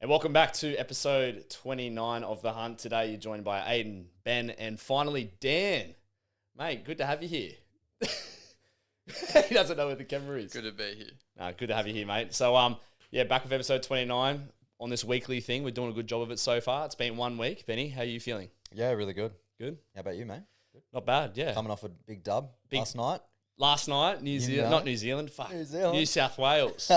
And welcome back to episode 29 of The Hunt. Today you're joined by Aiden, Ben, and finally Dan. Mate, good to have you here. He doesn't know where the camera is. Good to be here. Good to have you here, mate. So, back with episode 29 on this weekly thing. We're doing a good job of it so far. It's been 1 week. Benny, how are you feeling? Yeah, really good. Good? How about you, mate? Good. Not bad, yeah. Coming off a big dub last night. Last night, New Zealand, not New Zealand, fuck. New South Wales.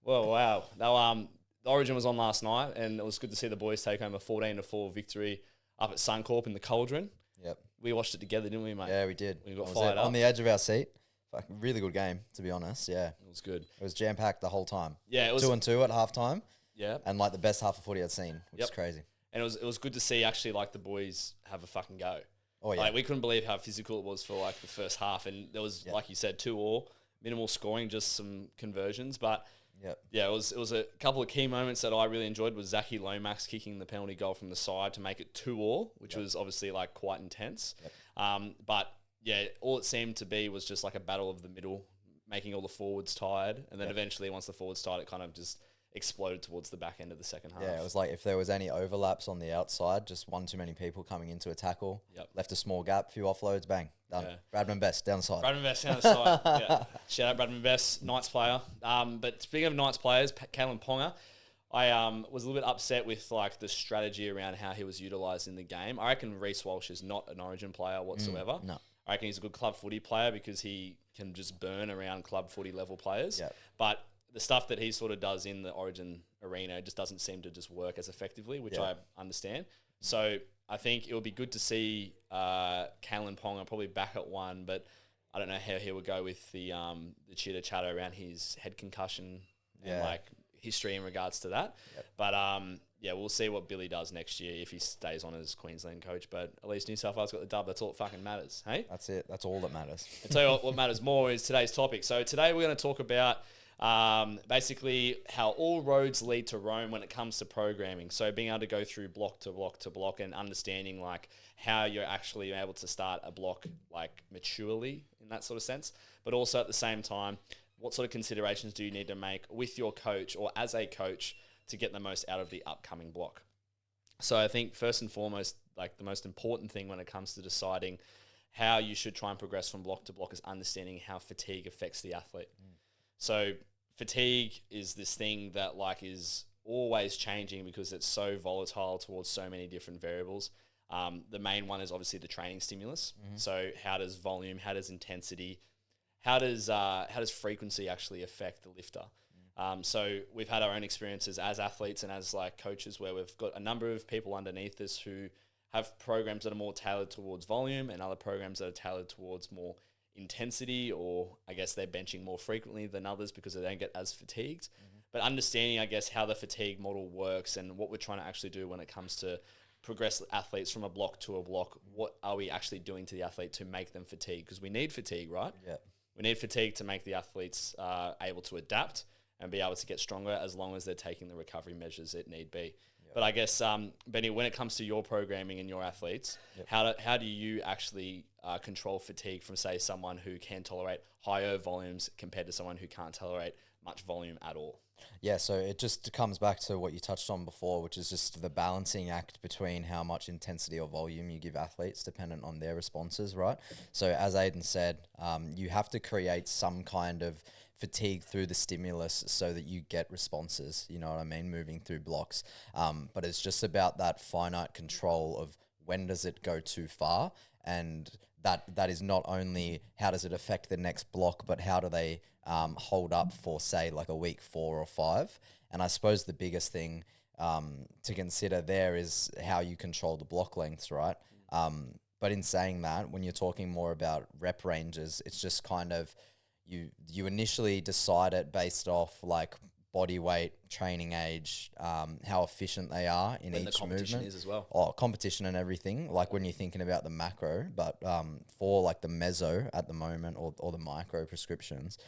Well, wow. The Origin was on last night, and it was good to see the boys take home a 14-4 victory up at Suncorp in the Cauldron. Yep. We watched it together, didn't we, mate? Yeah, we did. We got fired up. On the edge of our seat. Fucking really good game, to be honest. Yeah. It was good. It was jam-packed the whole time. Yeah, it was 2-2 at halftime. Yeah. And like the best half of footy I'd seen, which is crazy. And it was good to see actually like the boys have a fucking go. Oh, yeah. Like we couldn't believe how physical it was for like the first half. And there was, like you said, 2-2, minimal scoring, just some conversions. But yeah, it was a couple of key moments that I really enjoyed was Zachy Lomax kicking the penalty goal from the side to make it 2-2, which was obviously like quite intense. But yeah, all it seemed to be was just like a battle of the middle, making all the forwards tired. And then eventually once the forwards tired, it kind of just exploded towards the back end of the second half. Yeah, it was like if there was any overlaps on the outside, just one too many people coming into a tackle, left a small gap, few offloads, bang, done. Yeah. Bradman Best down the side. Bradman Best down the side. Yeah. Shout out Bradman Best, Knights player. But speaking of Knights players, Kalen Ponga, I was a little bit upset with like the strategy around how he was utilised in the game. I reckon Reece Walsh is not an Origin player whatsoever. No. I reckon he's a good club footy player because he can just burn around club footy level players. Yep. But the stuff that he sort of does in the Origin arena just doesn't seem to just work as effectively, which I understand. So I think it would be good to see Kalen Ponga probably back at one, but I don't know how he would go with the chitter chatter around his head concussion and like history in regards to that. Yep. But we'll see what Billy does next year if he stays on as Queensland coach. But at least New South Wales got the dub. That's all that fucking matters. Hey, that's it. That's all that matters. I tell you what matters more is today's topic. So today we're going to talk about basically how all roads lead to Rome when it comes to programming. So being able to go through block to block to block and understanding like how you're actually able to start a block like maturely in that sort of sense, but also at the same time, what sort of considerations do you need to make with your coach or as a coach to get the most out of the upcoming block? So I think first and foremost, like the most important thing when it comes to deciding how you should try and progress from block to block is understanding how fatigue affects the athlete. So fatigue is this thing that like is always changing because it's so volatile towards so many different variables. The main one is obviously the training stimulus. So how does volume, how does intensity, how does frequency actually affect the lifter? So we've had our own experiences as athletes and as like coaches where we've got a number of people underneath us who have programs that are more tailored towards volume and other programs that are tailored towards more intensity, or I guess they're benching more frequently than others because they don't get as fatigued. But understanding, I guess, how the fatigue model works and what we're trying to actually do when it comes to progress athletes from a block to a block, what are we actually doing to the athlete to make them fatigue? Because we need fatigue, right? Yeah. We need fatigue to make the athletes able to adapt and be able to get stronger as long as they're taking the recovery measures it need be. But I guess, Benny, when it comes to your programming and your athletes, how do you actually control fatigue from, say, someone who can tolerate higher volumes compared to someone who can't tolerate much volume at all? Yeah, so it just comes back to what you touched on before, which is just the balancing act between how much intensity or volume you give athletes dependent on their responses, right? So as Aiden said, you have to create some kind of fatigue through the stimulus so that you get responses, you know what I mean, moving through blocks. But it's just about that finite control of when does it go too far, and that is not only how does it affect the next block, but how do they hold up for, say, like a week 4 or 5. And I suppose the biggest thing to consider there is how you control the block lengths, right? But in saying that, when you're talking more about rep ranges, it's just kind of you initially decide it based off like body weight, training age, how efficient they are in when each the competition movement. Is as well. Or competition and everything, like when you're thinking about the macro, but for like the meso at the moment or the micro prescriptions,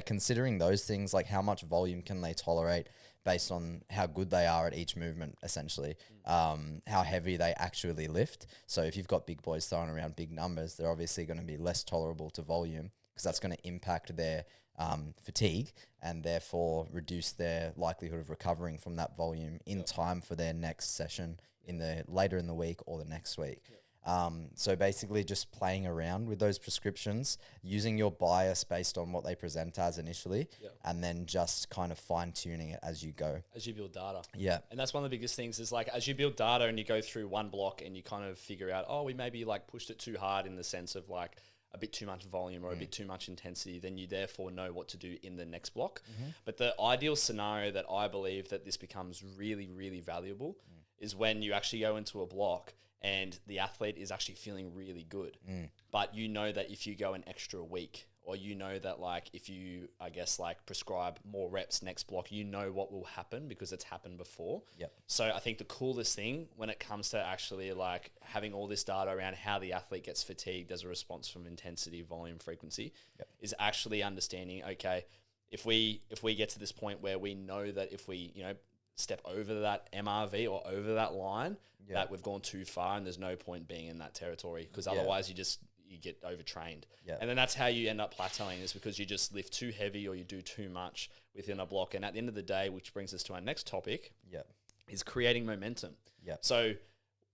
considering those things, like how much volume can they tolerate based on how good they are at each movement, essentially, how heavy they actually lift. So if you've got big boys throwing around big numbers, they're obviously going to be less tolerable to volume because that's going to impact their fatigue, and therefore reduce their likelihood of recovering from that volume in time for their next session later in the week or the next week. So basically just playing around with those prescriptions, using your bias based on what they present as initially, and then just kind of fine tuning it as you go. As you build data. Yeah. And that's one of the biggest things is like, as you build data and you go through one block and you kind of figure out, oh, we maybe like pushed it too hard in the sense of like a bit too much volume or a bit too much intensity, then you therefore know what to do in the next block. But the ideal scenario that I believe that this becomes really, really valuable is when you actually go into a block and the athlete is actually feeling really good. But you know that if you go an extra week, or you know that like if you, I guess, like prescribe more reps next block, you know what will happen because it's happened before. So I think the coolest thing when it comes to actually like having all this data around how the athlete gets fatigued as a response from intensity, volume, frequency, is actually understanding, okay, if we get to this point where we know that if we, step over that MRV or over that line, that we've gone too far and there's no point being in that territory because otherwise you get overtrained. And then that's how you end up plateauing, is because you just lift too heavy or you do too much within a block. And at the end of the day, which brings us to our next topic, is creating momentum. So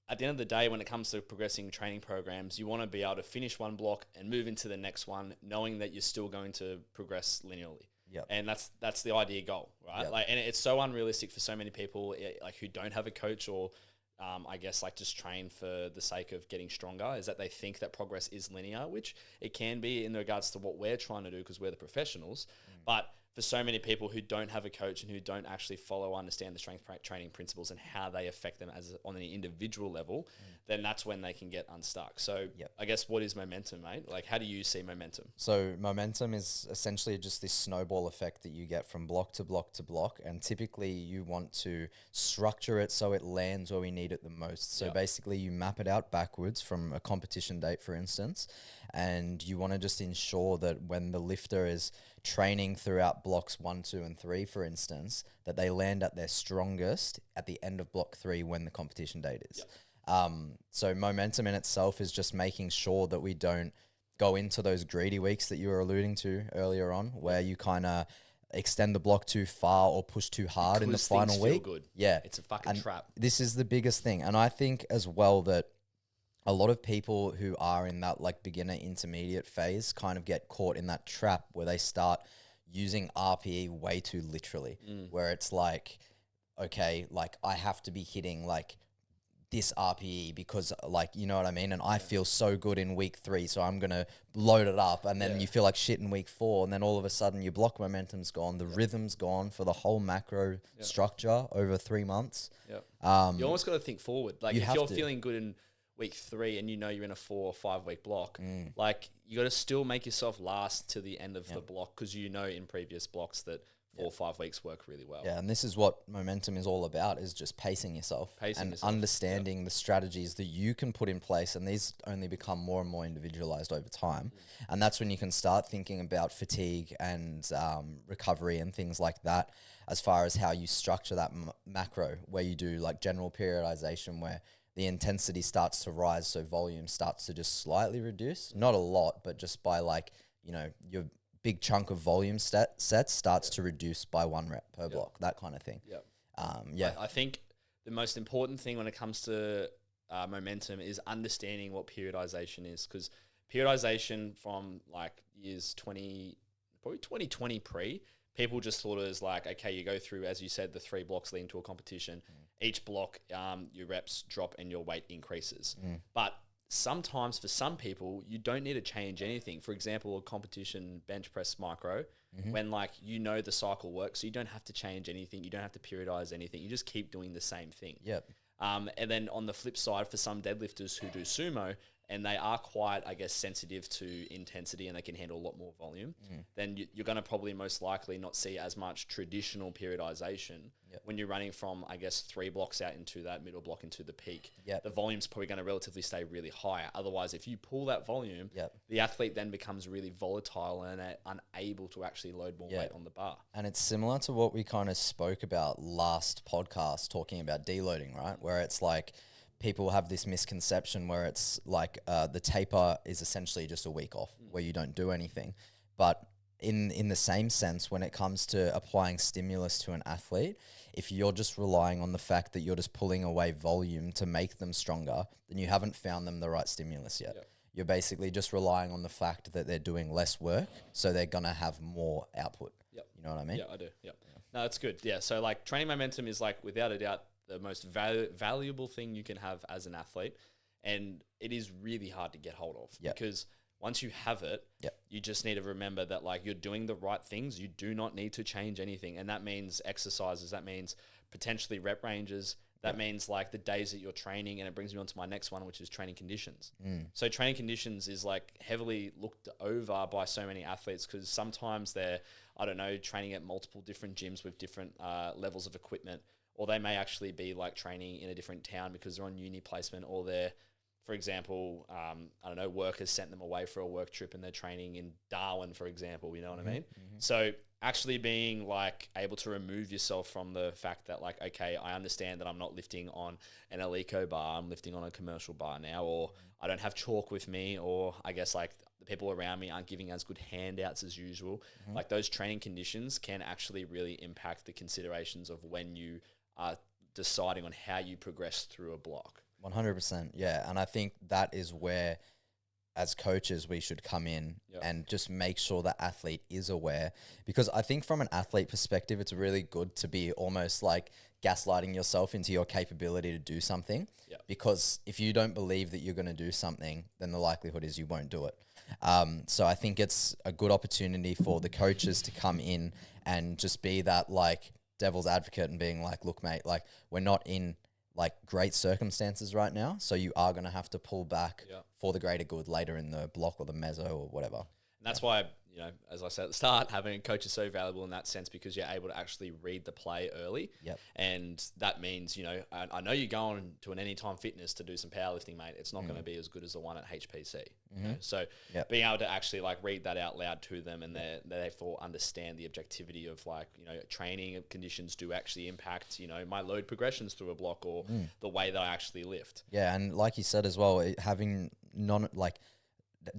at the end of the day, when it comes to progressing training programs, you want to be able to finish one block and move into the next one, knowing that you're still going to progress linearly. And that's the idea goal, right? Like, and it's so unrealistic for so many people, like who don't have a coach or, I guess, like just train for the sake of getting stronger, is that they think that progress is linear, which it can be in regards to what we're trying to do because we're the professionals. But for so many people who don't have a coach and who don't actually understand the strength training principles and how they affect them on an individual level, then that's when they can get unstuck. So I guess, what is momentum, mate? Like, how do you see momentum? So momentum is essentially just this snowball effect that you get from block to block to block. And typically you want to structure it so it lands where we need it the most. So basically you map it out backwards from a competition date, for instance, and you want to just ensure that when the lifter is training throughout blocks 1, 2, and 3, for instance, that they land at their strongest at the end of block 3 when the competition date is. So momentum in itself is just making sure that we don't go into those greedy weeks that you were alluding to earlier on, where you kind of extend the block too far or push too hard in the final week. It's a fucking trap. This is the biggest thing. And I think as well that a lot of people who are in that like beginner intermediate phase kind of get caught in that trap where they start using RPE way too literally, where it's like, okay, like I have to be hitting like this RPE because like, you know what I mean? And I feel so good in week 3, so I'm going to load it up. And then you feel like shit in week 4. And then all of a sudden your block momentum's gone. The rhythm's gone for the whole macro structure over 3 months. You almost got to think forward. Like if you're feeling good in week 3 and you know you're in a 4 or 5 week block, like you got to still make yourself last to the end of the block, because you know in previous blocks that 4 or 5 weeks work really well. And this is what momentum is all about, is just pacing yourself and understanding the strategies that you can put in place, and these only become more and more individualized over time. And that's when you can start thinking about fatigue and recovery and things like that, as far as how you structure that macro, where you do like general periodization, where the intensity starts to rise, so volume starts to just slightly reduce, not a lot, but just by like, your big chunk of volume sets starts to reduce by 1 rep per block, that kind of thing. I think the most important thing when it comes to momentum is understanding what periodization is, because periodization from like years 2020 people just thought it was like, okay, you go through, as you said, the 3 blocks leading to a competition. Each block, your reps drop and your weight increases. But sometimes for some people, you don't need to change anything. For example, a competition bench press micro, when like the cycle works, so you don't have to change anything. You don't have to periodize anything. You just keep doing the same thing. And then on the flip side, for some deadlifters who do sumo, and they are quite, I guess, sensitive to intensity and they can handle a lot more volume, then you're going to probably most likely not see as much traditional periodization when you're running from, I guess, 3 blocks out into that middle block into the peak. The volume's probably going to relatively stay really high. Otherwise, if you pull that volume, the athlete then becomes really volatile and unable to actually load more weight on the bar. And it's similar to what we kind of spoke about last podcast, talking about deloading, right? Where it's like, people have this misconception where it's like the taper is essentially just a week off where you don't do anything. But in the same sense, when it comes to applying stimulus to an athlete, if you're just relying on the fact that you're just pulling away volume to make them stronger, then you haven't found them the right stimulus yet. Yep. You're basically just relying on the fact that they're doing less work, so they're going to have more output. Yep. You know what I mean? Yeah, I do. Yep. No, that's good. Yeah. So like training momentum is like without a doubt the most valuable thing you can have as an athlete. And it is really hard to get hold of because once you have it, you just need to remember that like you're doing the right things. You do not need to change anything. And that means exercises. That means potentially rep ranges. That means like the days that you're training. And it brings me on to my next one, which is training conditions. So training conditions is like heavily looked over by so many athletes because sometimes they're, I don't know, training at multiple different gyms with different levels of equipment. Or they may actually be like training in a different town because they're on uni placement or they're, for example, I don't know, work has sent them away for a work trip and they're training in Darwin, for example, you know what I mean? So actually being like able to remove yourself from the fact that like, okay, I understand that I'm not lifting on an Alico bar, I'm lifting on a commercial bar now, or I don't have chalk with me, or I guess like the people around me aren't giving as good handouts as usual. Like those training conditions can actually really impact the considerations of when you are deciding on how you progress through a block. 100%, yeah. And I think that is where, as coaches, we should come in and just make sure the athlete is aware. Because I think from an athlete perspective, it's really good to be almost like gaslighting yourself into your capability to do something. Because if you don't believe that you're going to do something, then the likelihood is you won't do it. So I think it's a good opportunity for the coaches to come in and just be that like devil's advocate and being like, look, mate, like we're not in like great circumstances right now. So you are going to have to pull back for the greater good later in the block or the meso or whatever. And that's why, you know, as I said at the start, having a coach is so valuable in that sense because you're able to actually read the play early. And that means, you know, I know you're going to an Anytime Fitness to do some powerlifting, mate. It's not going to be as good as the one at HPC. You know? So being able to actually like read that out loud to them and they therefore understand the objectivity of like, you know, training conditions do actually impact, you know, my load progressions through a block or the way that I actually lift. Yeah. And like you said as well, having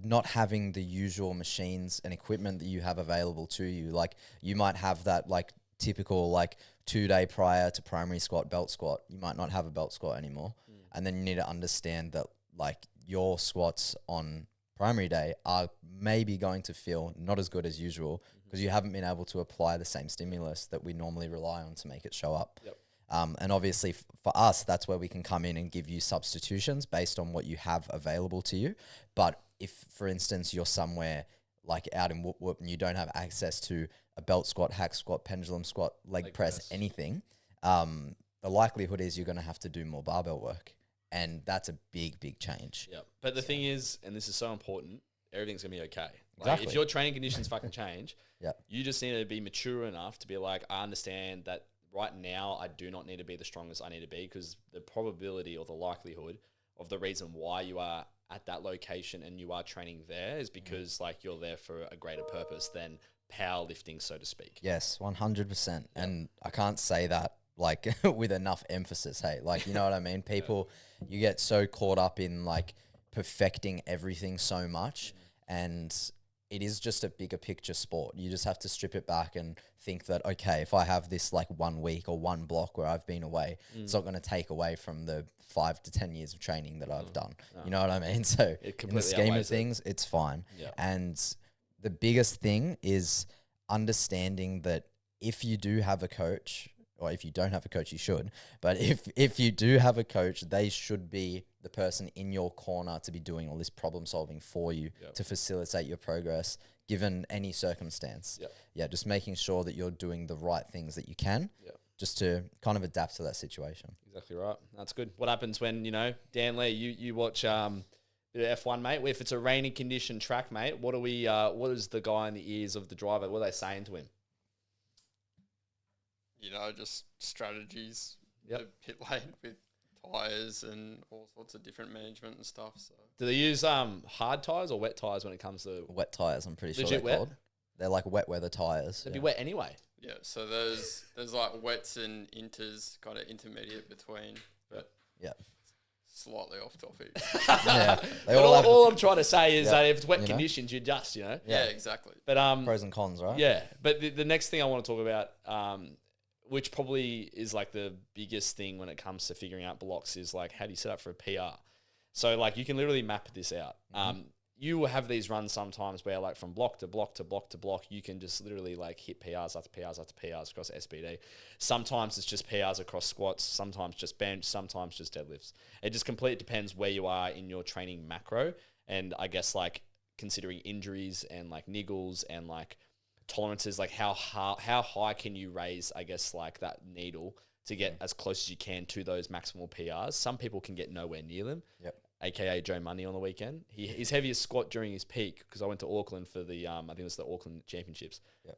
not having the usual machines and equipment that you have available to you. Like you might have that like typical like 2 day prior to primary squat belt squat. You might not have a belt squat anymore. And then you need to understand that like your squats on primary day are maybe going to feel not as good as usual because you haven't been able to apply the same stimulus that we normally rely on to make it show up. And obviously for us, that's where we can come in and give you substitutions based on what you have available to you. But if, for instance, you're somewhere like out in Whoop Whoop and you don't have access to a belt squat, hack squat, pendulum squat, leg press, anything, the likelihood is you're going to have to do more barbell work. And that's a big, big change. But the thing is, and this is so important, everything's going to be okay. Like if your training conditions fucking change, you just need to be mature enough to be like, I understand that right now, I do not need to be the strongest I need to be because the probability or the likelihood of the reason why you are at that location and you are training there is because like you're there for a greater purpose than powerlifting, so to speak. Yes, 100%. And I can't say that like with enough emphasis. Hey, like, you know what I mean? People, you get so caught up in like perfecting everything so much and it is just a bigger picture sport. You just have to strip it back and think that, okay, if I have this like 1 week or one block where I've been away, it's not going to take away from the 5 to 10 years of training that I've done. You know what I mean? So in the scheme of things, it's fine. And the biggest thing is understanding that if you do have a coach, or if you don't have a coach, you should. But if you do have a coach, they should be the person in your corner to be doing all this problem solving for you to facilitate your progress, given any circumstance. Just making sure that you're doing the right things that you can, just to kind of adapt to that situation. Exactly right. That's good. What happens when, you know, Dan Lee, you watch bit of F1, mate? If it's a rainy condition track, mate, what is the guy in the ears of the driver? What are they saying to him? You know, just strategies. The pit lane with tyres and all sorts of different management and stuff. So do they use hard tyres or wet tyres when it comes to wet tyres? I'm pretty sure legit they're wet? called. They're like wet weather tyres. They'd be wet anyway. Yeah, so there's like wets and inters, kind of intermediate between. But slightly off topic. Yeah, they But all have all I'm trying to say is Yeah. that if it's wet You know? conditions, you adjust, Yeah, exactly. But pros and cons, right? yeah. But the next thing I want to talk about, which probably is like the biggest thing when it comes to figuring out blocks, is like, how do you set up for a PR? So like you can literally map this out. You will have these runs sometimes where like from block to block to block to block, you can just literally like hit PRs after PRs after PRs across SBD. Sometimes it's just PRs across squats, sometimes just bench, sometimes just deadlifts. It just completely depends where you are in your training macro. And I guess like considering injuries and like niggles and like tolerances, like how high can you raise, I guess, like that needle to get as close as you can to those maximal PRs. Some people can get nowhere near them. Yep. AKA Joe Money on the weekend. His heaviest squat during his peak, because I went to Auckland for the, I think it was the Auckland Championships. Yep.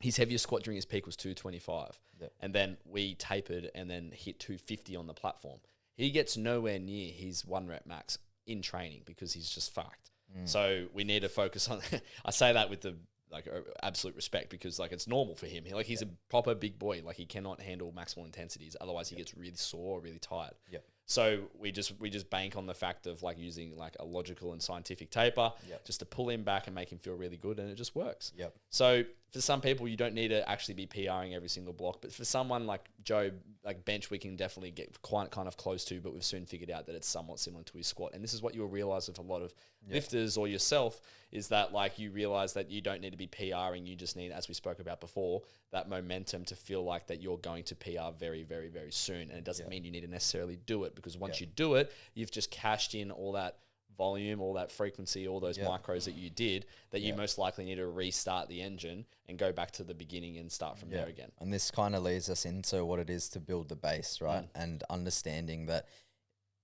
His heaviest squat during his peak was 225. Yep. And then we tapered and then hit 250 on the platform. He gets nowhere near his 1 rep max in training because he's just fucked. So we need to focus on, I say that with the like absolute respect, because like it's normal for him. He's a proper big boy. Like he cannot handle maximal intensities. Otherwise he gets really sore or really tired. Yep. So we just bank on the fact of like using like a logical and scientific taper just to pull him back and make him feel really good, and it just works. Yep. So for some people, you don't need to actually be PRing every single block, but for someone like Joe, like bench, we can definitely get quite kind of close to, but we've soon figured out that it's somewhat similar to his squat. And this is what you'll realize with a lot of lifters or yourself, is that like you realize that you don't need to be PRing. You just need, as we spoke about before, that momentum to feel like that you're going to PR very, very, very soon. And it doesn't mean you need to necessarily do it, because once you do it, you've just cashed in all that volume, all that frequency, all those micros that you did, that you most likely need to restart the engine and go back to the beginning and start from there again. And this kind of leads us into what it is to build the base, right? And understanding that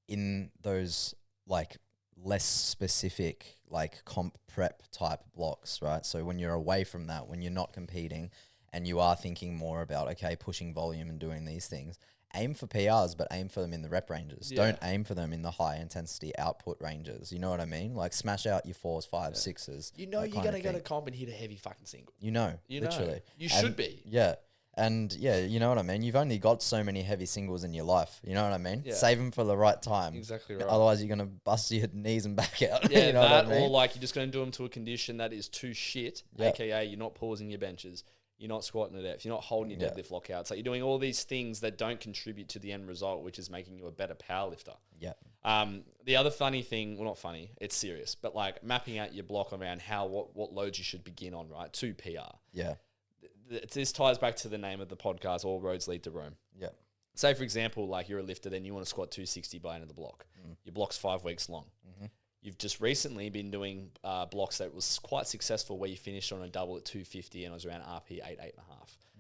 in those like less specific, like comp prep type blocks, right? So when you're away from that, when you're not competing and you are thinking more about, okay, pushing volume and doing these things, aim for PRs, but aim for them in the rep ranges. Don't aim for them in the high intensity output ranges. You know what I mean? Like smash out your 4s, 5s, 6s. You know you're going to go to comp and hit a heavy fucking single. You know, literally. You should be. Yeah. And yeah, you know what I mean? You've only got so many heavy singles in your life. You know what I mean? Yeah. Save them for the right time. Exactly right. Otherwise, you're going to bust your knees and back out. Yeah, you know that, what I mean? or like you're just going to do them to a condition that is too shit, aka you're not pausing your benches, you're not squatting to depth, you're not holding your deadlift lockouts. Like you're doing all these things that don't contribute to the end result, which is making you a better powerlifter. Yeah. The other funny thing, well, not funny, it's serious, but like mapping out your block around what loads you should begin on, right? To PR. Yeah. This ties back to the name of the podcast, All Roads Lead to Rome. Yeah. Say, for example, like you're a lifter, then you want to squat 260 by end of the block. Your block's 5 weeks long. You've just recently been doing blocks that was quite successful, where you finished on a double at 250 and it was around RP 8, 8.5.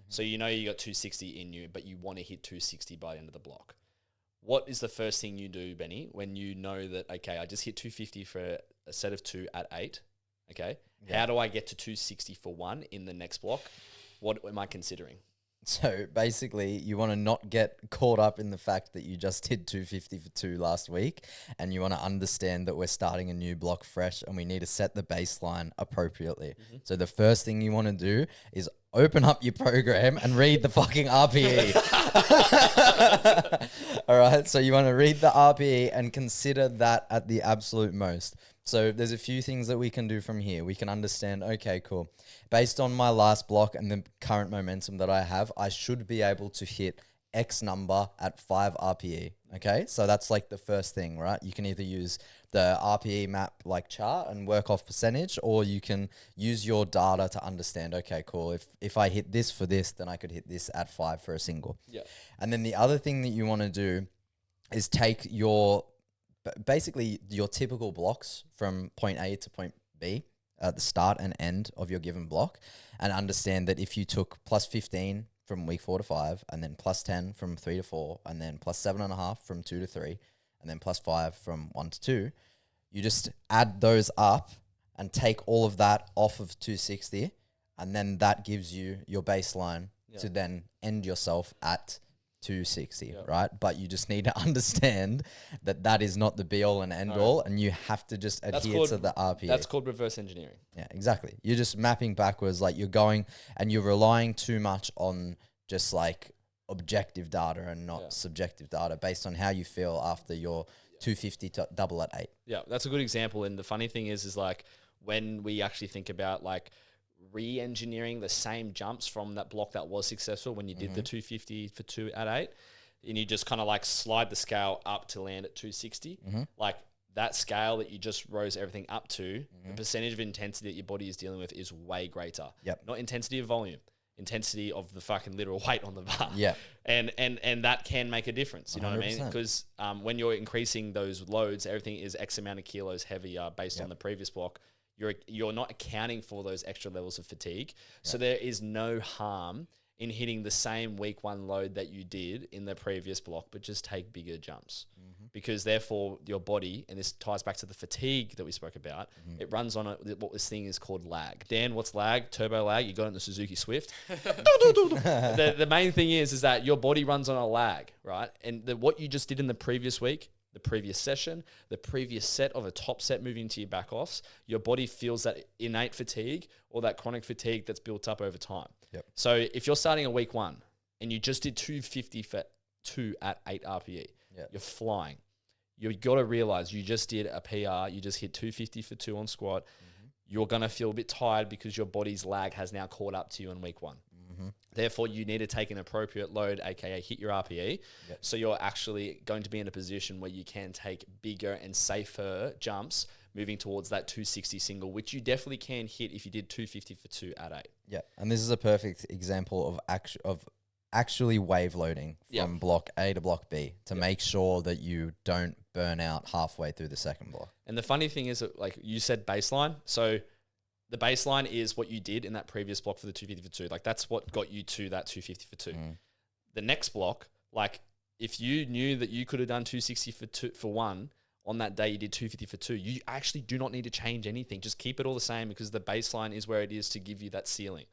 So you know you got 260 in you, but you want to hit 260 by the end of the block. What is the first thing you do, Benny, when you know that, okay, I just hit 250 for a set of 2 at 8, okay? Yeah. How do I get to 260 for 1 in the next block? What am I considering? So basically, you want to not get caught up in the fact that you just did 250 for 2 last week, and you want to understand that we're starting a new block fresh and we need to set the baseline appropriately. So the first thing you want to do is open up your program and read the fucking RPE. All right, so you want to read the RPE and consider that at the absolute most. So there's a few things that we can do from here. We can understand, okay, cool. Based on my last block and the current momentum that I have, I should be able to hit X number at 5 RPE. Okay, so that's like the first thing, right? You can either use the RPE map like chart and work off percentage, or you can use your data to understand, okay, cool. If I hit this for this, then I could hit this at 5 for a single. Yeah. And then the other thing that you want to do is take basically your typical blocks from point A to point B at the start and end of your given block, and understand that if you took plus 15 from week 4 to 5, and then plus 10 from 3 to 4, and then plus 7.5 from 2 to 3, and then plus 5 from 1 to 2, you just add those up and take all of that off of 260, and then that gives you your baseline to then end yourself at 260, right? But you just need to understand that that is not the be all and end all, and you have to just adhere to the RPE. That's called reverse engineering. Yeah, exactly. You're just mapping backwards, like you're going and you're relying too much on just like objective data and not subjective data based on how you feel after your 250 to double at 8. Yeah, that's a good example. And the funny thing is like when we actually think about like re-engineering the same jumps from that block that was successful when you did the 250 for 2 at 8, and you just kind of like slide the scale up to land at 260, like that scale that you just rose everything up to, the percentage of intensity that your body is dealing with is way greater. Yep. Not intensity of volume, intensity of the fucking literal weight on the bar. Yeah. And that can make a difference. You know what I mean? 100%. Because when you're increasing those loads, everything is X amount of kilos heavier based on the previous block. You're not accounting for those extra levels of fatigue. So there is no harm in hitting the same week 1 load that you did in the previous block, but just take bigger jumps. Because therefore your body, and this ties back to the fatigue that we spoke about, it runs on what this thing is called lag. Dan, what's lag? Turbo lag. You got it in the Suzuki Swift. The main thing is that your body runs on a lag, right? And what you just did in the previous week, the previous session, the previous set of a top set moving to your back offs, your body feels that innate fatigue or that chronic fatigue that's built up over time. Yep. So if you're starting a week 1 and you just did 250 for 2 at 8 RPE, you're flying. You've got to realize you just did a PR, you just hit 250 for 2 on squat. You're going to feel a bit tired because your body's lag has now caught up to you in week 1. Therefore, you need to take an appropriate load, aka hit your RPE. So you're actually going to be in a position where you can take bigger and safer jumps moving towards that 260 single, which you definitely can hit if you did 250 for 2 at 8. Yeah, and this is a perfect example of actually wave loading from block A to block B to make sure that you don't burn out halfway through the second block. And the funny thing is that, like you said, baseline. So the baseline is what you did in that previous block for the 250 for 2. Like that's what got you to that 250 for 2. The next block, like if you knew that you could have done 260 for 1 on that day, you did 250 for 2. You actually do not need to change anything. Just keep it all the same because the baseline is where it is to give you that ceiling.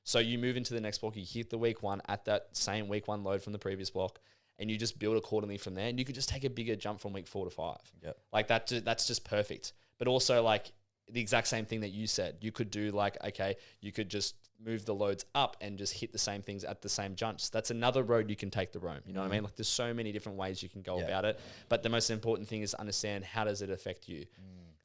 So you move into the next block, you hit the week 1 at that same week 1 load from the previous block, and you just build accordingly from there. And you could just take a bigger jump from week 4 to 5. Yep. Like that's just perfect. But also like the exact same thing that you said, you could do like, okay, you could just move the loads up and just hit the same things at the same jumps. That's another road you can take to Rome. You know what I mean? Like there's so many different ways you can go about it. But the most important thing is understand, how does it affect you?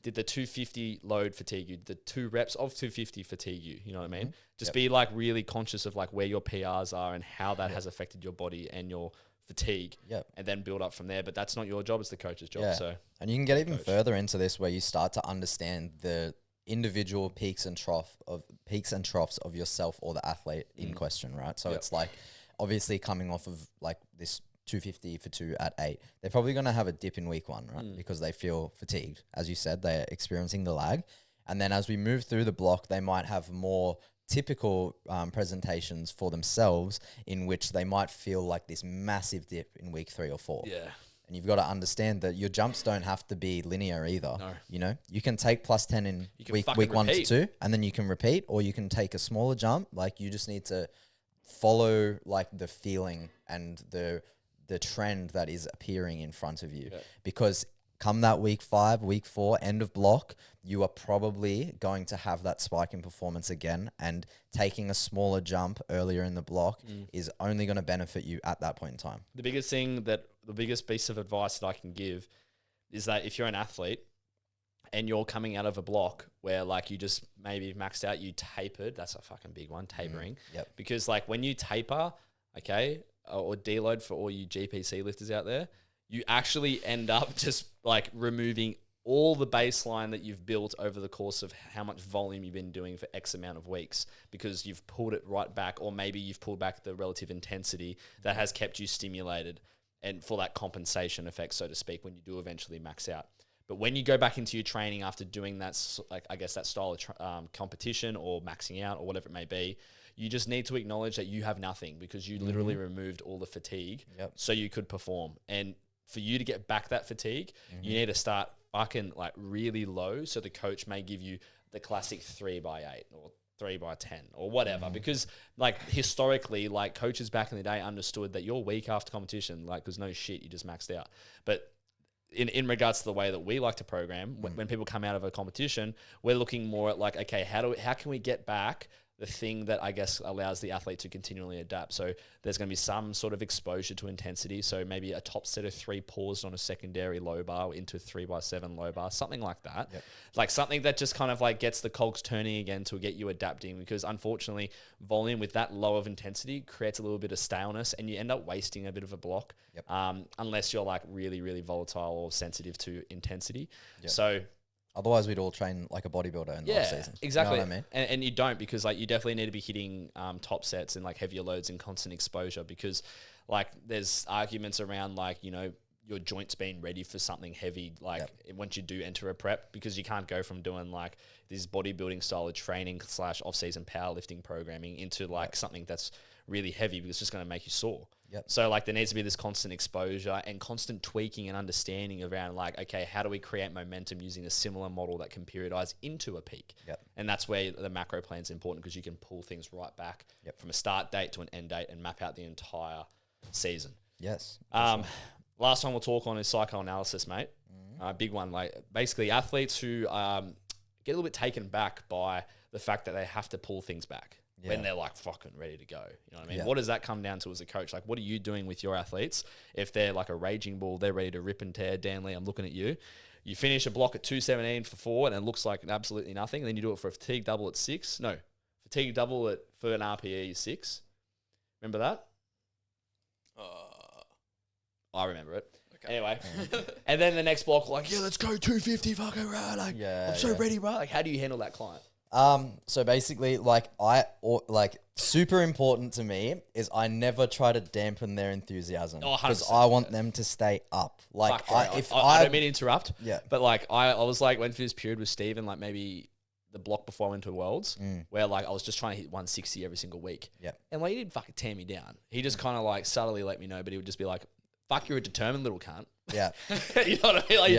Did the 250 load fatigue you? Did the 2 reps of 250 fatigue you? You know what I mean? Just be like really conscious of like where your PRs are and how that has affected your body and your fatigue, and then build up from there. But that's not your job; it's the coach's job. So, and you can get even further into this where you start to understand the individual peaks and troughs of yourself or the athlete in question, right? So it's like obviously coming off of like this 250 for 2 at 8, they're probably going to have a dip in week 1, right? Because they feel fatigued. As you said, they're experiencing the lag. And then as we move through the block, they might have more typical presentations for themselves in which they might feel like this massive dip in week 3 or 4. yeah. And you've got to understand that your jumps don't have to be linear either. No. You know, you can take plus 10 in week 1 to 2, and then you can repeat, or you can take a smaller jump. Like you just need to follow like the feeling and the trend that is appearing in front of you, because come that week 5, week 4, end of block, you are probably going to have that spike in performance again, and taking a smaller jump earlier in the block is only going to benefit you at that point in time. The biggest piece of advice that I can give is that if you're an athlete and you're coming out of a block where like you just maybe maxed out, you tapered, that's a fucking big one, tapering. Because like when you taper, okay, or deload for all you GPC lifters out there, you actually end up just like removing all the baseline that you've built over the course of how much volume you've been doing for X amount of weeks, because you've pulled it right back, or maybe you've pulled back the relative intensity that has kept you stimulated, and for that compensation effect, so to speak, when you do eventually max out. But when you go back into your training after doing that, like I guess that style of competition or maxing out or whatever it may be, you just need to acknowledge that you have nothing, because you literally removed all the fatigue so you could perform. And for you to get back that fatigue, you need to start fucking like really low, so the coach may give you the classic 3x8 or 3x10 or whatever, because like historically, like coaches back in the day understood that you're weak after competition, like because no shit, you just maxed out. But in regards to the way that we like to program, when people come out of a competition, we're looking more at like, okay, how can we get back the thing that I guess allows the athlete to continually adapt. So there's going to be some sort of exposure to intensity. So maybe a top set of 3 paused on a secondary low bar into a 3x7 low bar, something like that. Yep. Like something that just kind of like gets the cogs turning again to get you adapting, because unfortunately volume with that low of intensity creates a little bit of staleness and you end up wasting a bit of a block. Yep. Unless you're like really, really volatile or sensitive to intensity. Yep. So otherwise, we'd all train like a bodybuilder in the off season. Exactly. You know what I mean? And you don't, because like you definitely need to be hitting top sets and like heavier loads and constant exposure, because like there's arguments around like, you know, your joints being ready for something heavy, like once you do enter a prep, because you can't go from doing like this bodybuilding style of training / off-season powerlifting programming into like something that's really heavy, because it's just going to make you sore. Yep. So like there needs to be this constant exposure and constant tweaking and understanding around like, okay, how do we create momentum using a similar model that can periodize into a peak? Yep. And that's where the macro plan is important, because you can pull things right back from a start date to an end date and map out the entire season. Yes. Last one we'll talk on is psychoanalysis, mate. Big one. Like basically athletes who get a little bit taken back by the fact that they have to pull things back when they're like fucking ready to go. You know what I mean? Yeah. What does that come down to as a coach? Like, what are you doing with your athletes if they're like a raging bull, they're ready to rip and tear? Dan Lee, I'm looking at you. You finish a block at 217 for 4 and it looks like absolutely nothing. And then you do it for a fatigue double at 6. No, fatigue double for an RPE 6. Remember that? I remember it. Okay. Anyway, and then the next block, like, let's go 250, fucking right. Like, I'm so ready, bro. Like, how do you handle that client? So basically, like super important to me is I never try to dampen their enthusiasm, because I want them to stay up. Like, I don't mean to interrupt. Yeah. But like, I was like, went through this period with Steve and like maybe the block before I went to Worlds, where like I was just trying to hit 160 every single week. Yeah. And like, he didn't fucking tear me down. He just kind of like subtly let me know, but he would just be like, fuck, you're a determined little cunt. Yeah. You know what I mean? Like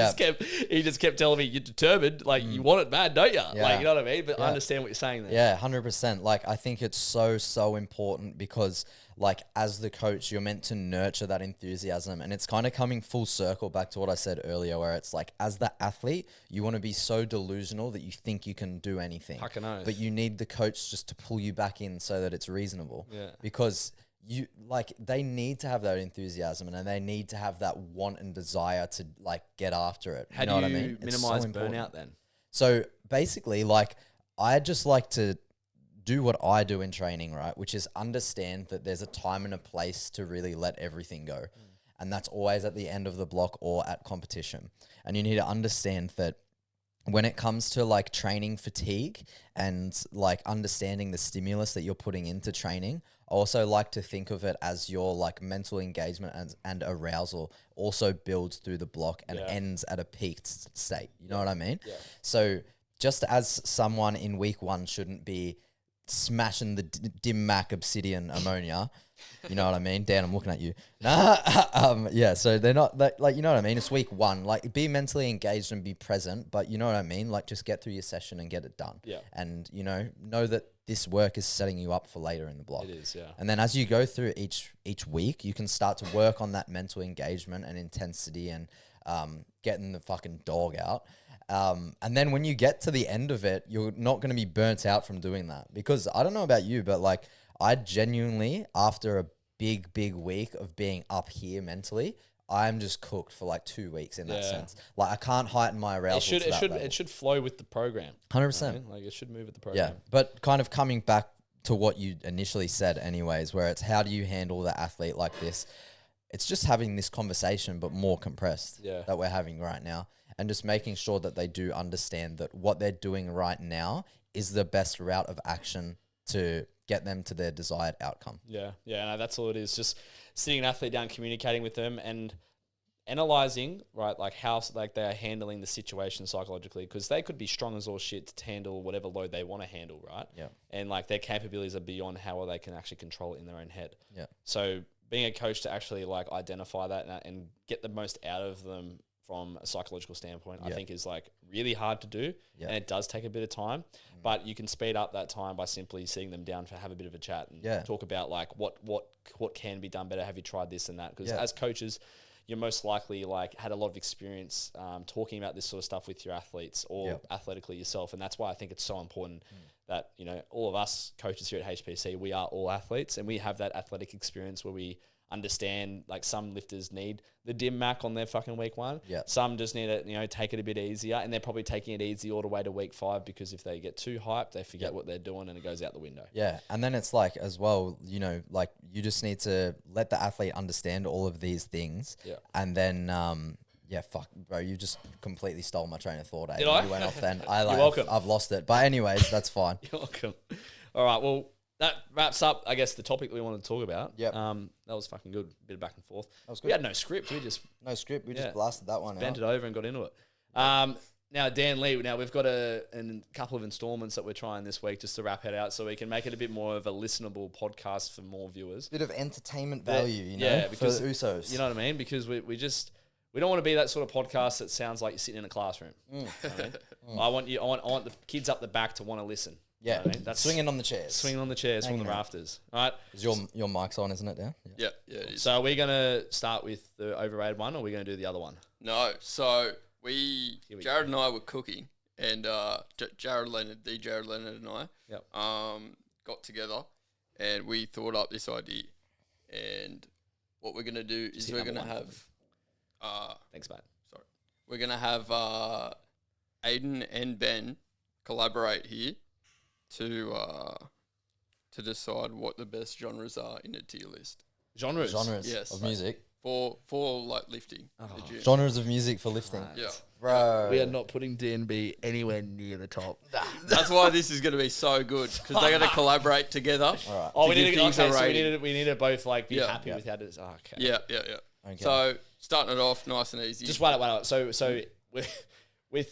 he just kept telling me, you're determined, like you want it bad, don't you? Yeah. Like, you know what I mean? But I understand what you're saying there. Yeah, 100%. Like, I think it's so important, because like as the coach, you're meant to nurture that enthusiasm. And it's kind of coming full circle back to what I said earlier, where it's like, as the athlete, you want to be so delusional that you think you can do anything. Fucking oath. But you need the coach just to pull you back in so that it's reasonable. Yeah. Because they need to have that enthusiasm, and they need to have that want and desire to like get after it. How do what I you mean? minimize burnout then? So basically, like, I just like to do what I do in training, right? Which is understand that there's a time and a place to really let everything go. And that's always at the end of the block or at competition. And you need to understand that when it comes to like training fatigue and like understanding the stimulus that you're putting into training, I also like to think of it as your like mental engagement and arousal also builds through the block and ends at a peaked state. You know what I mean? Yeah. So just as someone in week 1 shouldn't be smashing the dim mac obsidian ammonia, you know what I mean? Dan, I'm looking at you. So they're not like, you know what I mean? It's week 1. Like, be mentally engaged and be present, but you know what I mean? Like, just get through your session and get it done. Yeah. And, know that this work is setting you up for later in the block. It is, yeah. And then as you go through each week, you can start to work on that mental engagement and intensity and getting the fucking dog out. And then when you get to the end of it, you're not going to be burnt out from doing that. Because I don't know about you, but like, I genuinely, after a big week of being up here mentally, I'm just cooked for like 2 weeks in that sense. Like, I can't heighten my arousal. It should flow with the program. 100%. You know? Like, it should move with the program. Yeah. But kind of coming back to what you initially said anyways, where it's how do you handle the athlete like this? It's just having this conversation, but more compressed that we're having right now. And just making sure that they do understand that what they're doing right now is the best route of action to get them to their desired outcome. Yeah, no, that's all it is. Just sitting an athlete down, communicating with them, and analyzing, right, like how like they are handling the situation psychologically, because they could be strong as all shit to handle whatever load they want to handle, right? Yeah. And like their capabilities are beyond how well they can actually control it in their own head. Yeah. So being a coach to actually like identify that and get the most out of them from a psychological standpoint, I think is like really hard to do, and it does take a bit of time, but you can speed up that time by simply sitting them down to have a bit of a chat and talk about like what can be done better. Have you tried this and that? Because as coaches, you're most likely like had a lot of experience talking about this sort of stuff with your athletes or athletically yourself. And that's why I think it's so important that, you know, all of us coaches here at HPC, we are all athletes and we have that athletic experience where we understand, like, some lifters need the dim mac on their fucking week 1. Yeah. Some just need to, you know, take it a bit easier, and they're probably taking it easy all the way to week 5 because if they get too hyped, they forget what they're doing and it goes out the window. Yeah. And then it's like, as well, you know, like, you just need to let the athlete understand all of these things. Yeah. And then, yeah, fuck, bro, you just completely stole my train of thought. Did I? You went off then. You're welcome. I've lost it. But anyways, that's fine. You're welcome. All right, well, that wraps up, I guess, the topic we wanted to talk about. Yep. That was fucking good. Bit of back and forth. That was We good. had no script. We just No script. We just blasted that one bent out. it over and got into it. Now, Dan Lee, we've got a couple of installments that we're trying this week just to wrap it out so we can make it a bit more of a listenable podcast for more viewers. Bit of entertainment value, you know, Yeah, for because the Usos. You know what I mean? Because we don't want to be that sort of podcast that sounds like you're sitting in a classroom. You know what I mean? I want the kids up the back to want to listen. Yeah, You know what I mean? That's swinging on the chairs. swinging on the chairs from the Hanging out. rafters. All right. Is your mic's on, isn't it, Dan? Yeah, yeah. It is. So are we going to start with the overrated one, or are we going to do the other one? No, so we Jared and I were cooking, and Jared Leonard and I, Yep. got together, and we thought up this idea, and what we're gonna do is hit we're number gonna one have, Thanks, mate. we're gonna have Aiden and Ben collaborate here to decide what the best genres are in a tier list Genres. Yes. of music. for like lifting. The gym. Genres of music for lifting. Right. Yeah. Bro. We are not putting DNB anywhere near the top. That's why this is going to be so good, because they're going to collaborate together. All right. Oh, To we need give to. things Okay, a so rating. we need to both like be Yeah. happy Yeah. with how it is. Oh, okay. Yeah. Okay. So starting it off nice and easy. Just wait. So with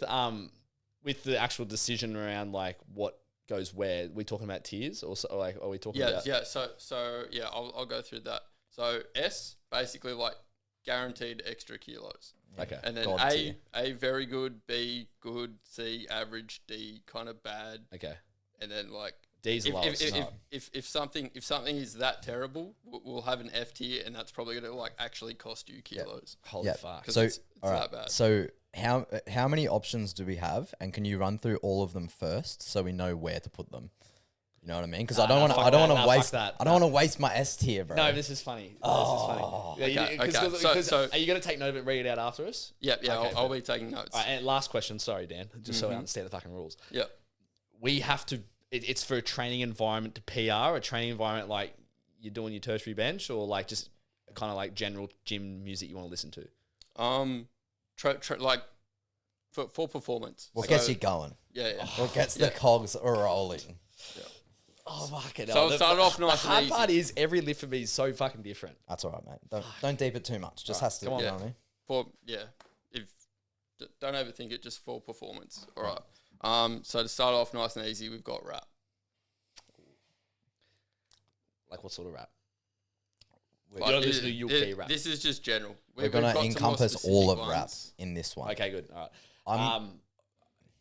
the actual decision around like what goes where, we talking about tiers or so, like are we talking Yeah, about? yeah. So yeah, I'll go through that. So S, basically like guaranteed extra kilos. Okay. And then God tier. A very good, B good, C average, D kind of bad, Okay. and then like D's the lowest. if something is that terrible, we'll have an F tier, and that's probably gonna like actually cost you kilos. Holy Yeah. fuck. 'Cause So it's all right. that bad. So how many options do we have, and can you run through all of them first so we know where to put them? You know what I mean? Because I don't want to. fuck I don't that. want Nah, to fuck waste. that. I don't want to waste my S tier, bro. No, this is funny. This is funny. Okay, okay. Because So- are you going to take note of it and read it out after us? Yeah, Okay, I'll be taking notes. All right, and last question. Sorry, Dan. Just so I understand the fucking rules. Yeah. We have to. It's for a training environment to PR, a training environment like you're doing your tertiary bench, or like just kind of like general gym music you want to listen to. Like for performance. What So- gets you going? Yeah. What gets the cogs rolling? Oh, fuck it. So start off nice The and hard easy. part is every lift for me is so fucking different. That's all right, mate. Don't deep it too much. Just has to. come on. You know Yeah. what I mean? Don't overthink it, just for performance. All right. So to start off nice and easy, we've got rap. Like what sort of rap? Like, You're listening to UK rap. This is just general. We're gonna got some more encompass specific all of rap ones. in this one. Okay, good. All right. I'm-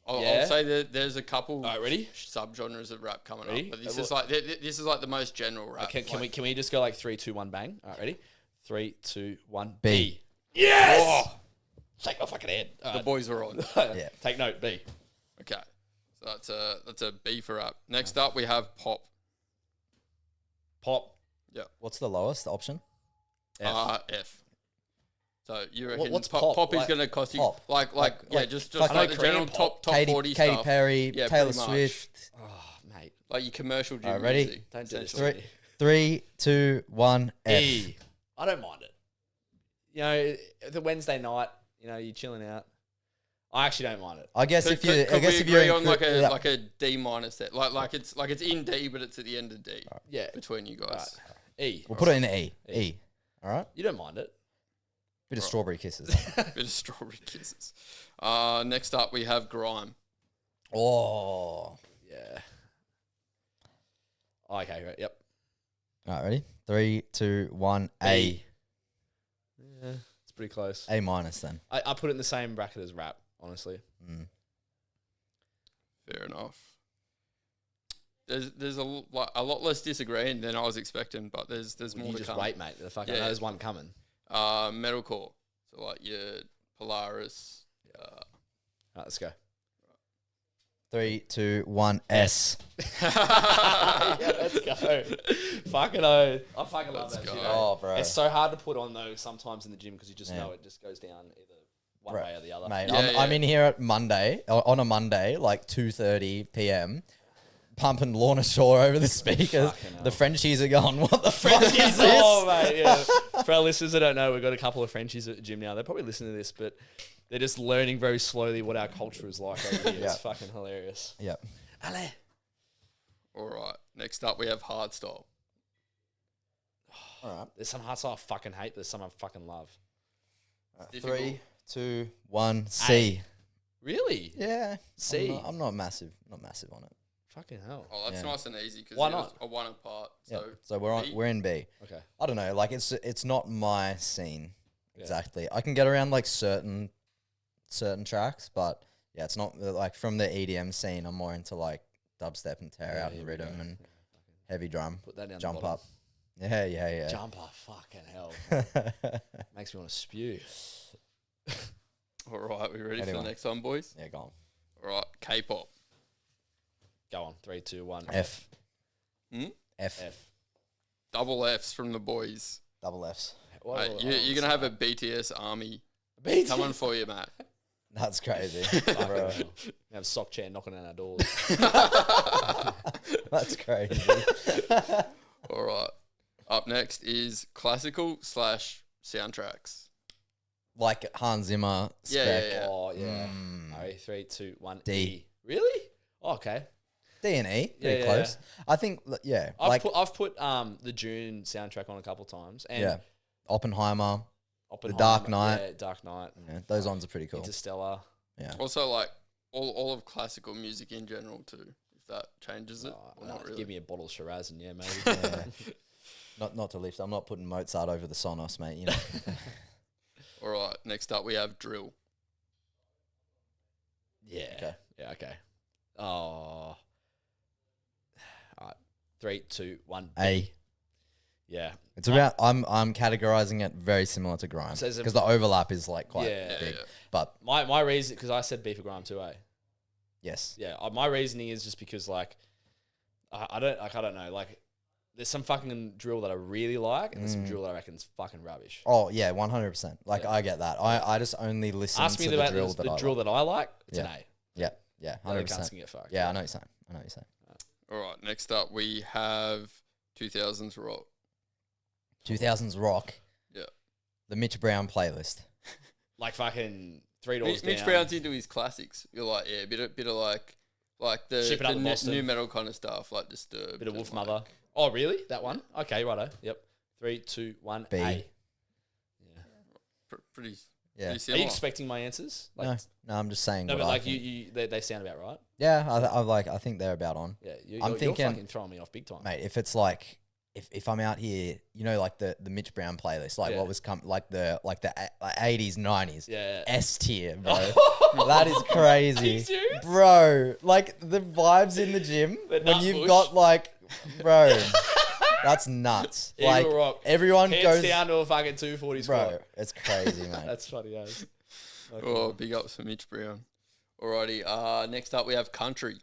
I'll Yeah. say that there's a couple All right, ready? subgenres of rap coming Ready? up, but this is like the most general rap. Can we just go like 3, 2, 1, bang? All right, ready? 3, 2, 1, B. B. Yes. Shake my fucking head. All The right. boys are on. Yeah. Take note. B. Okay, so that's a B for rap. Next up, we have pop. Pop. What's the lowest option? F. F. So you reckon what's pop, pop? pop is Like- going to cost you Pop. like just like like the Cream general pop. top Katy 40 Katy stuff. Perry, Yeah, Taylor pretty much. Swift. Oh, mate. Like your commercial gym Alright, ready? music. Don't do this to essentially. me. 3, 2, 1. F. E. I don't mind it. You know, the Wednesday night, you know, you're chilling out. I actually don't mind it. I guess Could, if you, could, I could guess we if you're agree on yeah. like a D minus set, like it's in D, but it's at the end of D Yeah. between you guys. E. We'll put it in the E. E. All right. You don't mind it. Bit of strawberry kisses. Bit of strawberry kisses. Next up we have grime. Oh. Yeah. Okay, right. Yep. All right, ready? 3, 2, 1. A. Yeah, it's pretty close. A minus then. I put it in the same bracket as rap, honestly. Mm. Fair enough. There's a lot less disagreeing than I was expecting, but there's more You to just come. wait, mate. The fucking Yeah. there's one coming. Metalcore. So like your Polaris. All right, let's go. 3, 2, 1. S. Yeah, let's go. Fucking oath. I fucking love Let's that go. shit. Oh, bro. It's so hard to put on though sometimes in the gym because you just Yeah. know it just goes down either one Bro, way or the other. Mate, Yeah, I'm yeah. in here at Monday, on a Monday, like 2:30 p.m., pumping Lorna Shore over the speakers. Fucking hell. The Frenchies are going, what the fuck is this? Oh, mate, yeah. For our listeners that don't know, we've got a couple of Frenchies at the gym now. They're probably listening to this, but they're just learning very slowly what our culture is like over here. Yeah. It's fucking hilarious. Yep. Allez. All right. Next up, we have hardstyle. All right. There's some hard stuff I fucking hate, there's some I fucking love. Difficult. 3, 2, 1. C. Really? Yeah. C. I'm not massive on it. Fucking hell. Oh, that's Yeah. nice and easy because Why it was not? a one apart. Yeah. So So we're B. in B. Okay. I don't know. Like it's not my scene Yeah. exactly. I can get around like certain tracks, but yeah, it's not like from the EDM scene. I'm more into like dubstep and tear out here the we rhythm go. and heavy drum. Put that down Jump the bottom. up. Yeah. Jump up. Fucking hell. Makes me want to spew. all right, we ready for Anyway. the next one, boys? Yeah, go on. All right, K-pop. Go on. 3, 2, 1. F. Hmm? F. F. Double Fs from the boys. Double Fs. Mate, you're gonna have a BTS army beat. coming for you, Matt. That's crazy, Bro. bro. We have sock chair knocking on our doors. That's crazy. All right. Up next is classical / soundtracks. Like Hans Zimmer. Yeah, Spec. yeah. Oh, yeah. Mm. All right, 3, 2, 1. D. E. Really? Oh, okay. D and E. Pretty Yeah, close. I think. Yeah. Like I've put the June soundtrack on a couple times. And yeah. Oppenheimer. Oppenheimer, Dark Knight. Yeah, Dark Knight. Yeah, those ones are pretty cool. Interstellar. Yeah. Also, like all of classical music in general too. If that changes it, Oh, or no, not really. Give me a bottle of Shiraz and yeah, maybe. Yeah. Not to lift. I'm not putting Mozart over the Sonos, mate. You know. All right. Next up, we have drill. Yeah. Okay. Yeah, okay. Oh. All right. 3, 2, 1. A. Yeah. It's about. I'm categorizing it very similar to grime So there's a- because the overlap is like quite Yeah. big. Yeah. But My reason, because I said B for grime too, eh? yes. Yeah. My reasoning is just because like, I don't know, like, there's some fucking drill that I really like, and there's some drill that I reckon's fucking rubbish. Oh yeah, 100%. Like Yeah. I get that. I just only listen Ask me to the about drill the that I drill like. that I like. It's an Yeah. A. Yeah. The other cunts 100%. can get fucked. Yeah, I know what you're saying. All right. Next up, we have 2000s rock. 2000s rock. Yeah. The Mitch Brown playlist. Like fucking $3 down. Mitch Brown's into his classics. You're like, yeah, bit of like the, Ship It Up to Boston. new metal kind of stuff, like Disturbed. Bit of and, Wolf like, Mother. Oh, really? That one? Okay, righto. Yep. 3, 2, 1. B. A. Yeah. Pretty Yeah. pretty Are similar. you expecting my answers? Like, No, I'm just saying. no, what but I like think. they sound about right. Yeah, I think they're about on. Yeah, I'm you're thinking- fucking throwing me off big time. Mate, if it's like if I'm out here, you know, like the Mitch Brown playlist, like Yeah. what was like the 80s, 90s, Yeah. S tier, bro. That is crazy, Are you serious? bro. Like the vibes in the gym The when nut you've bush. got like, bro, that's nuts. Eagle like Rock. everyone Hands goes, down to a fucking 240 bro. squat. It's crazy, mate. That's funny, as. Oh, big ups for Mitch Brown. Alrighty. Next up we have country.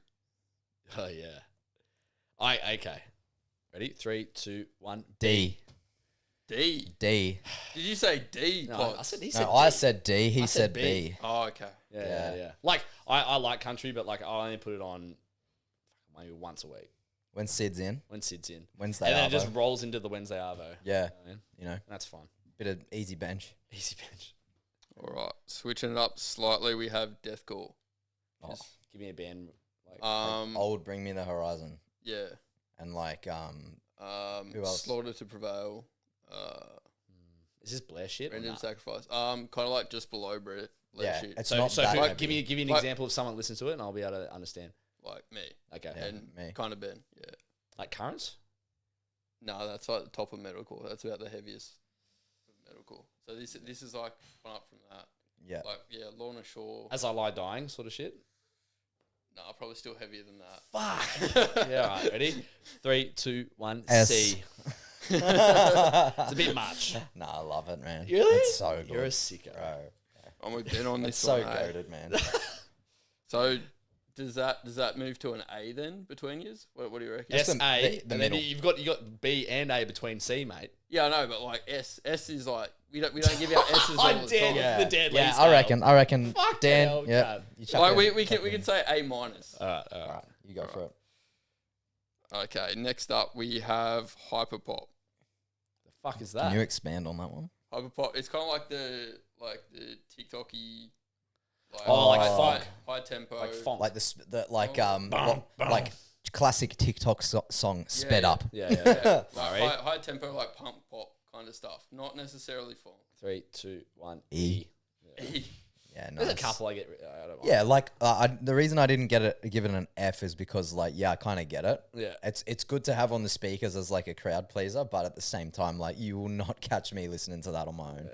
Oh yeah. Okay. Ready? 3, 2, 1. D. D. D. Did you say D? No, Potts? I said he said. No, I D. said D. He I said said B. B. Oh, okay. Yeah. Like I like country, but like I only put it on maybe once a week When Sid's in, when Sid's in, Wednesday, and then it Arvo. just rolls into the Wednesday Arvo. Yeah, You know, you know, that's fun. bit of easy bench. Easy bench. All right. Switching it up slightly, we have deathcore. Oh, Just give me a band. Like, old Bring Me the Horizon, Yeah. and like Who else? Slaughter to Prevail. is this Blair shit? Or Random nah? Sacrifice. Kind of like just below Blair yeah, shit. it's So, not so that who, heavy. give me an Like- example of someone that listens to it, and I'll be able to understand. Like me. Okay. Yeah. And me. kind of Ben. Yeah. Like Currents. No, that's like the top of metalcore. That's about the heaviest of metalcore. So this is like one up from that. Yeah, Like, yeah, Lorna Shore. As I Lie Dying, sort of shit. No, probably still heavier than that. Fuck. Yeah. All right. Ready? 3, 2, 1. S. C. It's a bit much. Nah, I love it, man. Really? It's so good. You're a sicko. bro. I'm with Ben on It's this so one. eh? goated, man. So does that move to an A then between yous? What do you reckon? S the- A, the and then middle. you've got B and A between C, mate. Yeah, I know, but like S is like we don't give out S's all the Dan. time. Yeah. the deadly yeah, scale. I reckon. Fuck Dan, hell, yeah. God. You chuck Like it- we chuck it can in. say A minus. All right. All right, you go for it. Okay, next up we have hyperpop. The fuck is Can that? you expand on that one? Hyperpop. It's kind of like the TikTok-y, like Oh, like high, funk. high tempo. Like funk. Like Bum, bum. like classic TikTok song sped yeah. up. Yeah. Like Sorry. high tempo, like pump pop kind of stuff. Not necessarily funk. 3, 2, 1. E. Yeah. Yeah, nice. There's a couple I get. I don't mind. Yeah, like the reason I didn't give it an F is because like I kind of get it. Yeah. It's good to have on the speakers as like a crowd pleaser, but at the same time, like you will not catch me listening to that on my own.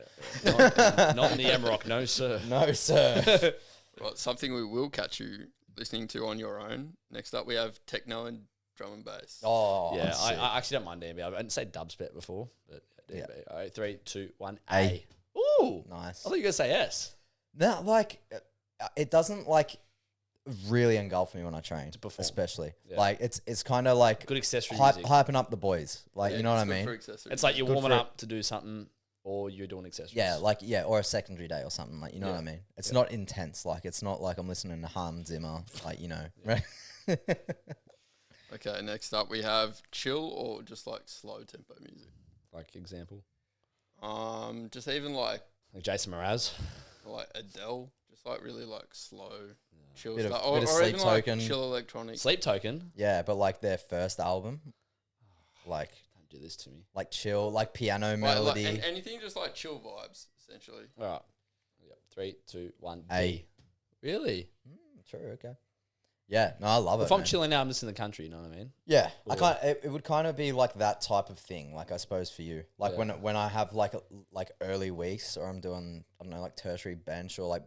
Not in the M-Rock, no, sir. No, sir. Well, something we will catch you listening to on your own. Next up, we have techno and drum and bass. Oh, Yeah, sick. I actually don't mind DNB. I didn't say dubstep before, but DNB. Yeah. All right, 3, 2, 1. A. A. Ooh. Nice. I thought you were going to say S. No, like it doesn't like really engulf me when I train, perform. especially Yeah. like it's kind of like Good accessory hype, music. hyping up the boys, like you know what I It's good mean? for accessories. It's like you're Good warming for it. up to do something or you're doing accessories. Yeah, or a secondary day or something, like you know Yeah. what I mean. It's not intense, like it's not like I'm listening to Hans Zimmer, like you know. Right? Okay, next up we have chill or just like slow tempo music. Like example. Just even like Jason Mraz. Adele, just like really like slow, chill Bit of- stuff, bit of or Sleep even like Token. chill electronic. Sleep Token. Yeah, but like their first album, like Don't do this to me. chill, like piano Like, melody. and anything just like chill vibes, essentially. All right. Yep. 3, 2, 1. A. D. Really? True, okay. Yeah, no, I love it. If I'm man. chilling out, I'm just in the country. You know what I mean? Yeah, I Or- can't. It would kind of be like that type of thing. Like I suppose for you, like Yeah. when I have like early weeks, or I'm doing I don't know like tertiary bench or like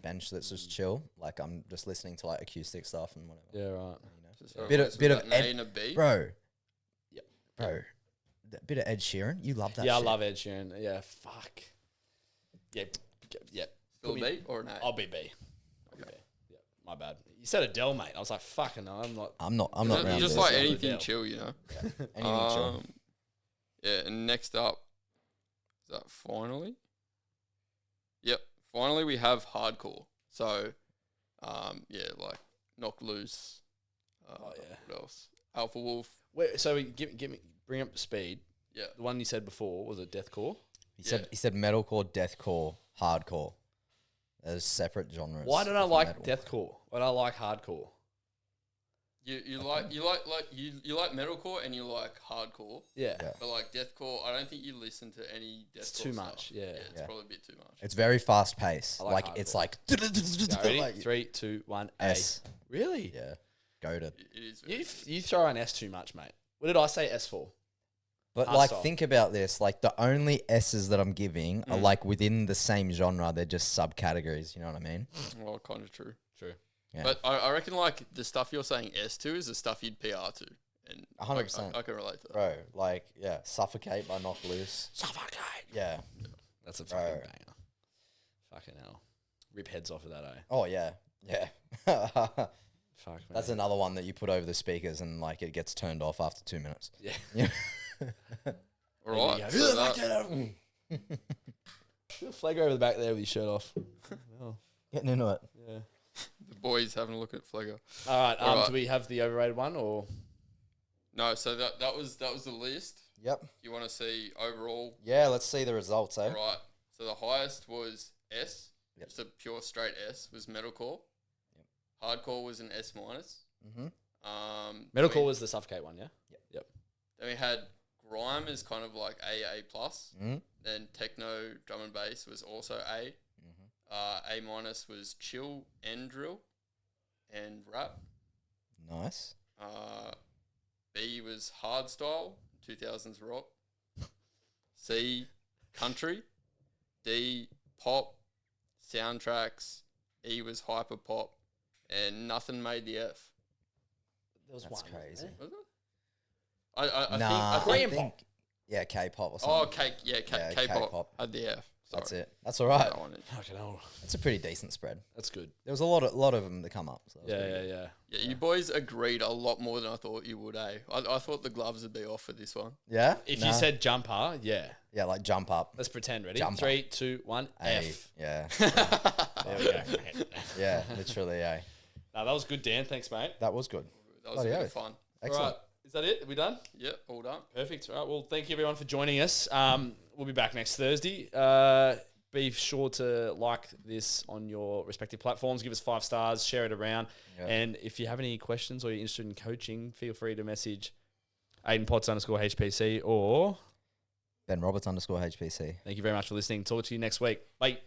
bench that's just chill. Like I'm just listening to like acoustic stuff and whatever. Yeah. Right. You know? Just Bit of- replace bit with of that an Ed- A and a B. Bro, Yep. bro, that bit of Ed Sheeran. You love that. Yeah, I shit. love Ed Sheeran. Yeah. Fuck. Yeah. Yeah. Still Put a me- B or an A? I'll be B. I'll be B. Yeah. My bad. You said Adele, mate. I was like, fucking no, I'm not. I'm not Just- around just this. like Yeah. anything Adele. chill, you know. Anything chill. Yeah, and next up, is that finally? Yep, finally we have hardcore. So, yeah, like Knock Loose. Oh, yeah. What else? Alpha Wolf. Wait, so give me, bring up speed. Yeah. The one you said before was it deathcore? He said metalcore, deathcore, hardcore. There's separate genres. Why don't I within like metal. deathcore? Why do I like hardcore? You like metalcore and you like hardcore, Yeah. Yeah. but like deathcore, I don't think you listen to any deathcore. It's too stuff. much, yeah. it's Yeah. probably a bit too much. It's very fast paced. I Like, like it's hardcore. like, Yeah, ready? like 3, 2, 1. A. S. Really? Yeah, goated. It is. Very You throw an S too much, mate. What did I say S for? But Hard like, style. think about this. Like, the only S's that I'm giving are like within the same genre. They're just subcategories. You know what I mean? well, kind of true. True. Yeah. But I reckon like the stuff you're saying S to is the stuff you'd PR to, and 100%. I can relate to that. Bro, like, yeah, Suffocate by Knock Loose. Suffocate. Yeah. That's a fucking Bro. banger. Fucking hell. Rip heads off of that, eh? Oh, yeah. Yeah. Fuck, man. That's another one that you put over the speakers and like it gets turned off after 2 minutes. Yeah. Yeah. All There right. you So go. that, Got a flag over the back there with his shirt off. Oh, Getting into it. yeah. the boys having a look at Flegger. All right. All right. Do we have the overrated one or? No, so that was the list. Yep. You want to see overall? Yeah, let's see the results, eh? All right. So the highest was S. Yep. Just a pure straight S was metalcore. Hardcore was an S minus. Mm-hmm. Metalcore was the Suffocate one, yeah? Yep. Then we had grime is kind of like A plus. Mm-hmm. Then techno drum and bass was also A. A minus was chill and drill and rap. Nice. B was hard style, 2000s rock. C, country. D, pop, soundtracks. E was hyper pop. And nothing made the F. There was That's one. crazy. Was it? I Nah, think, I think Yeah, K-pop or Oh, something. K-pop. K-pop. Had the F. Sorry. That's it. That's all right. That one is- Fucking hell. It's a pretty decent spread. That's good. There was a lot of them that come up. So that was Yeah, pretty yeah, good. yeah. Yeah, you boys agreed a lot more than I thought you would, eh? I thought the gloves would be off for this one. Yeah? If Nah. you said jumper, yeah. Yeah, like jump up. Let's pretend. Ready? Jumper. 3, 2, 1. A. F. Yeah. There we go. Yeah, literally A. No, that was good, Dan. Thanks, mate. That was good. That was a Bloody bit oath. of fun. All Excellent. right. Is that it? Are we done? Yeah, all done. Perfect. All right. Well, thank you everyone for joining us. We'll be back next Thursday. Be sure to like this on your respective platforms. Give us 5 stars. Share it around. Yep. And if you have any questions or you're interested in coaching, feel free to message AidenPotts_HPC or Ben Roberts _HPC. thank you very much for listening. Talk to you next week. Bye.